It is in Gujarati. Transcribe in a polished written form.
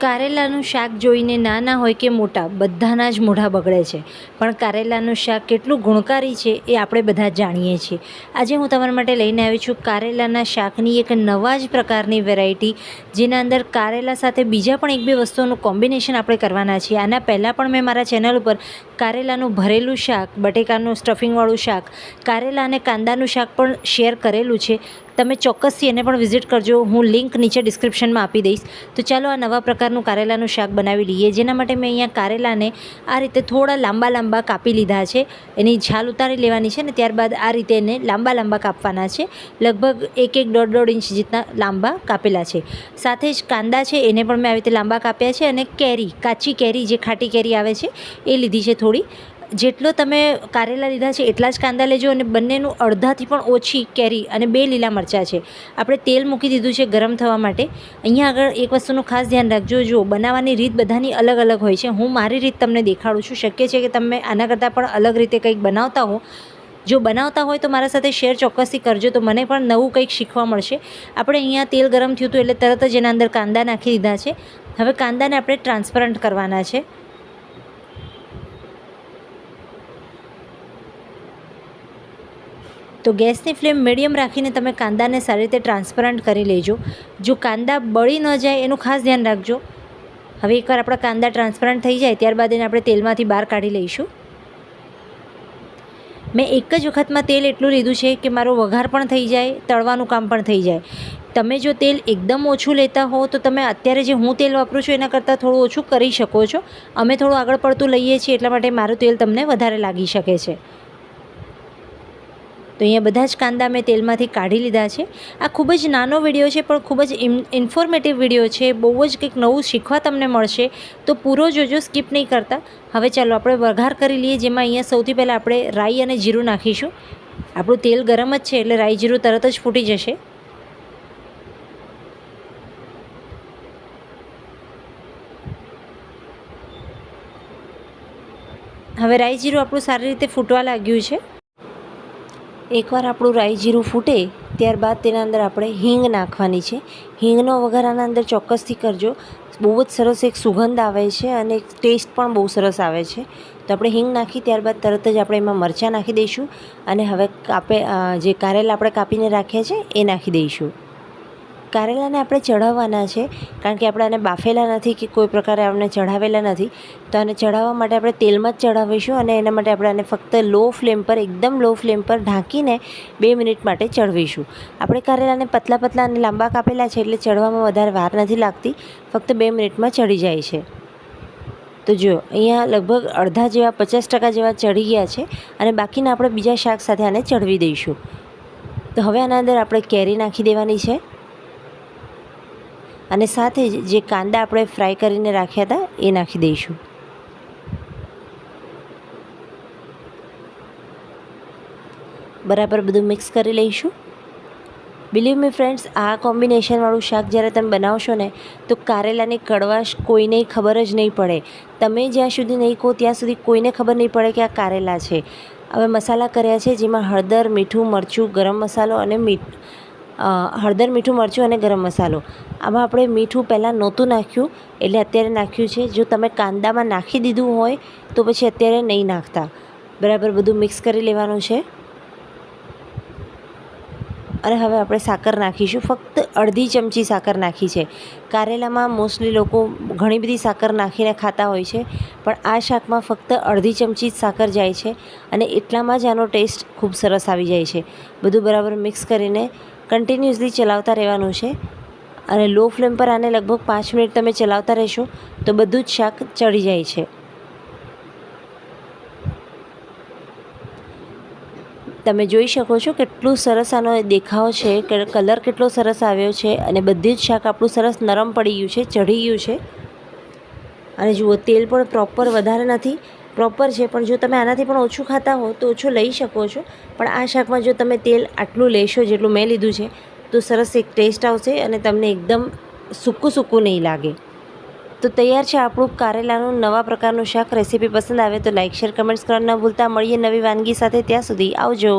કારેલાનું શાક જોઈને નાના હોય કે મોટા બધાના જ મોઢા બગડે છે, પણ કારેલાનું શાક કેટલું ગુણકારી છે એ આપણે બધા જાણીએ છીએ. આજે હું તમારા માટે લઈને આવી છું કારેલાના શાકની એક નવા જ પ્રકારની વેરાયટી, જેના અંદર કારેલા સાથે બીજા પણ એક બે વસ્તુઓનું કોમ્બિનેશન આપણે કરવાના છીએ. આના પહેલાં પણ મેં મારા ચેનલ ઉપર કારેલાનું ભરેલું શાક, બટેકાનું સ્ટફિંગવાળું શાક, કારેલા અને કાંદાનું શાક પણ શેર કરેલું છે. તમે ચોક્કસથી એને પણ વિઝિટ કરજો. હું લિંક નીચે ડિસ્ક્રિપ્શનમાં આપી દઈશ. તો ચાલો આ નવા પ્રકારનું કારેલાનું શાક બનાવી લઈએ. જેના માટે મેં અહીંયા કારેલાને આ રીતે થોડા લાંબા લાંબા કાપી લીધા છે. એની છાલ ઉતારી લેવાની છે ને ત્યારબાદ આ રીતે એને લાંબા લાંબા કાપવાના છે. લગભગ 1-1, 1.5 ઇંચ જેટલા લાંબા કાપેલા છે. સાથે જ કાંદા છે એને પણ મેં આવી રીતે લાંબા કાપ્યા છે. અને કેરી, કાચી કેરી, જે ખાટી કેરી આવે છે એ લીધી છે થોડી. જેટલો તમે કારેલા લીધા છે એટલા જ કાંદા લેજો, અને બંનેનું અડધાથી પણ ઓછી કેરી અને 2 લીલા મરચાં છે. આપણે તેલ મૂકી દીધું છે ગરમ થવા માટે. અહીંયા આગળ એક વસ્તુનું ખાસ ધ્યાન રાખજો, જો બનાવવાની રીત બધાની અલગ અલગ હોય છે. હું મારી રીત તમને દેખાડું છું. શક્ય છે કે તમે આના કરતાં પણ અલગ રીતે કંઈક બનાવતા હો. જો બનાવતા હોય તો મારા સાથે શેર ચોક્કસથી કરજો, તો મને પણ નવું કંઈક શીખવા મળશે. આપણે અહીંયા તેલ ગરમ થયું હતું એટલે તરત જ એના અંદર કાંદા નાખી દીધા છે. હવે કાંદાને આપણે ટ્રાન્સપરન્ટ કરવાના છે. તો ગેસની ફ્લેમ મીડિયમ રાખીને તમે કાંદાને સારી રીતે ટ્રાન્સપરન્ટ કરી લેજો. જો કાંદા બળી ન જાય એનું ખાસ ધ્યાન રાખજો. હવે એકવાર આપણા કાંદા ટ્રાન્સપરન્ટ થઈ જાય ત્યારબાદ એને આપણે તેલમાંથી બહાર કાઢી લઈશું. મેં એક જ વખતમાં તેલ એટલું લીધું છે કે મારો વઘાર પણ થઈ જાય, તળવાનું કામ પણ થઈ જાય. તમે જો તેલ એકદમ ઓછું લેતા હો તો તમે અત્યારે જે હું તેલ વાપરું છું એના કરતાં થોડું ઓછું કરી શકો છો. અમે થોડું આગળ પડતું લઈએ છીએ એટલા માટે મારું તેલ તમને વધારે લાગી શકે છે. તો અહીંયા બધા જ કાંદા મેં તેલમાંથી કાઢી લીધા છે. આ ખૂબ જ નાનો વિડીયો છે પણ ખૂબ જ ઇન્ફોર્મેટિવ વિડીયો છે. બહુ જ કંઈક નવું શીખવા તમને મળશે, તો પૂરો જોજો, સ્કીપ નહીં કરતા. હવે ચાલો આપણે વઘાર કરી લઈએ, જેમાં અહીંયા સૌથી પહેલાં આપણે રાઈ અને જીરું નાખીશું. આપણું તેલ ગરમ જ છે એટલે રાઈ જીરું તરત જ ફૂટી જશે. હવે રાઈ જીરું આપણું સારી રીતે ફૂટવા લાગ્યું છે. એકવાર આપણું રાઈ જીરું ફૂટે ત્યારબાદ તેના અંદર આપણે હિંગ નાખવાની છે. હિંગનો વઘાર આના અંદર ચોક્કસથી કરજો. બહુ જ સરસ એક સુગંધ આવે છે અને ટેસ્ટ પણ બહુ સરસ આવે છે. તો આપણે હિંગ નાખી ત્યારબાદ તરત જ આપણે એમાં મરચાં નાખી દઈશું. અને હવે જે કારેલા આપણે કાપીને રાખ્યા છે એ નાખી દઈશું. કારેલાને આપણે ચઢાવવાના છે, કારણ કે આપણે આને બાફેલા નથી કે કોઈ પ્રકારે આપણે ચઢાવેલા નથી. તો આને ચઢાવવા માટે આપણે તેલમાં જ ચઢાવીશું, અને એના માટે આપણે આને ફક્ત લો ફ્લેમ પર, એકદમ લો ફ્લેમ પર ઢાંકીને 2 મિનિટ માટે ચઢવીશું. આપણે કારેલાને પતલા પતલા અને લાંબા કાપેલા છે એટલે ચઢવામાં વધારે વાર નથી લાગતી, ફક્ત 2 મિનિટમાં ચડી જાય છે. તો જો અહીંયા લગભગ અડધા જેવા, 50% જેવા ચડી ગયા છે, અને બાકીના આપણે બીજા શાક સાથે આને ચઢવી દઈશું. તો હવે આના અંદર આપણે કેરી નાખી દેવાની છે, અને સાથે જ જે કાંદા આપણે ફ્રાય કરીને રાખ્યા હતા એ નાખી દઈશું. બરાબર બધું મિક્સ કરી લઈશું. બિલીવ મી ફ્રેન્ડ્સ, આ કોમ્બિનેશનવાળું શાક જ્યારે તમે બનાવશો ને તો કારેલાની કડવાશ કોઈને ખબર જ નહીં પડે. તમે જ્યાં સુધી નહીં કહો ત્યાં સુધી કોઈને ખબર નહીં પડે કે આ કારેલા છે. હવે મસાલા કર્યા છે, જેમાં હળદર, મીઠું, મરચું, ગરમ મસાલો અને હળદર, મીઠું, મરચું અને ગરમ મસાલો. આમાં આપણે મીઠું પહેલાં નહોતું નાખ્યું એટલે અત્યારે નાખ્યું છે. જો તમે કાંદામાં નાખી દીધું હોય તો પછી અત્યારે નહીં નાખતા. બરાબર બધું મિક્સ કરી લેવાનું છે. અને હવે આપણે સાકર નાખીશું. ફક્ત અડધી ચમચી સાકર નાખી છે. કારેલામાં મોસ્ટલી લોકો ઘણી બધી સાકર નાખીને ખાતા હોય છે, પણ આ શાકમાં ફક્ત અડધી ચમચી જ સાકર જાય છે, અને એટલામાં જ આનો ટેસ્ટ ખૂબ સરસ આવી જાય છે. બધું બરાબર મિક્સ કરીને કન્ટિન્યુઅસલી ચલાવતા રહેવાનું છે, અને લો ફ્લેમ પર આને લગભગ 5 મિનિટ તમે ચલાવતા રહેશો તો બધું જ શાક ચડી જાય છે. તમે જોઈ શકો છો કેટલું સરસ આનો દેખાવ છે, કલર કેટલો સરસ આવ્યો છે, અને બધું જ શાક આપણું સરસ નરમ પડી ગયું છે, ચઢી ગયું છે. અને જુઓ, તેલ પણ પ્રોપર વધારે નથી, પ્રોપર છે. પણ જો તમે આનાથી પણ ઓછું ખાતા હો તો ઓછું લઈ શકો છો, પણ આ શાકમાં જો તમે તેલ આટલું લેશો જેટલું મેં લીધું છે તો સરસ એક ટેસ્ટ આવશે, અને તમને એકદમ સૂકું સૂકું નહીં લાગે. તો તૈયાર છે આપણું કારેલાનું નવા પ્રકારનું શાક. રેસીપી પસંદ આવે તો લાઇક, શેર, કમેન્ટ્સ કરવાનું ન ભૂલતા. મળીએ નવી વાનગી સાથે. ત્યાં સુધી આવજો.